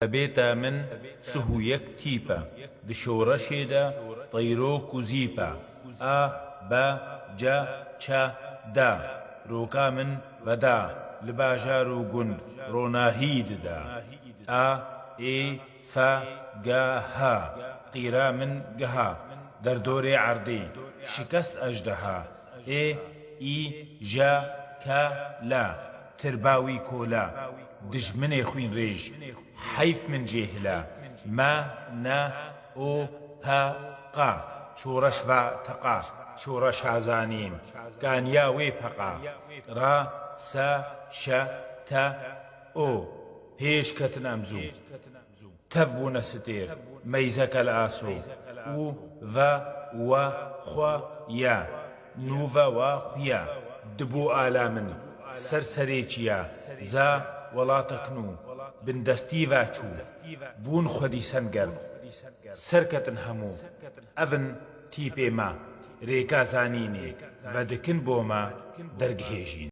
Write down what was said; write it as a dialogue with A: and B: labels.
A: بێتە من سهوویەک تیپە دشۆڕەشێدا طەیرۆک و زیپە ئا بە جە چە دا ڕۆکا من بەدا لە باژار و گوند ڕۆناهی ددا ئا ئێ فە گە ها قیرا من گەها دەردۆرێ عەردی شکست ئەژدەها ئێ ئی ژە کە لا ترباوی کۆلا دژمنێ خوین ڕێژ حەیف من جێهلا ما نە ئۆ پە قا شۆڕەش ڤە تەقا شۆڕەش هازانیم گانیا وێ پەقا ڕا سە شە تە ئۆ پێش کەتن ئەمزوو تەف بوونە ستێر مەیزەکە لە ئاسۆ و ڤە وە خوە یا نوڤە وە خویا دبوو ئالا من سەرسەرێکیە زا وڵاتەکن و بندەستی ڤاچوو بوون خودی سەنگەر سەرکەتن هەموو ئەڤن تیپێمە ڕێکا زانینێ ڤەدکن بۆمە دەرگهێژین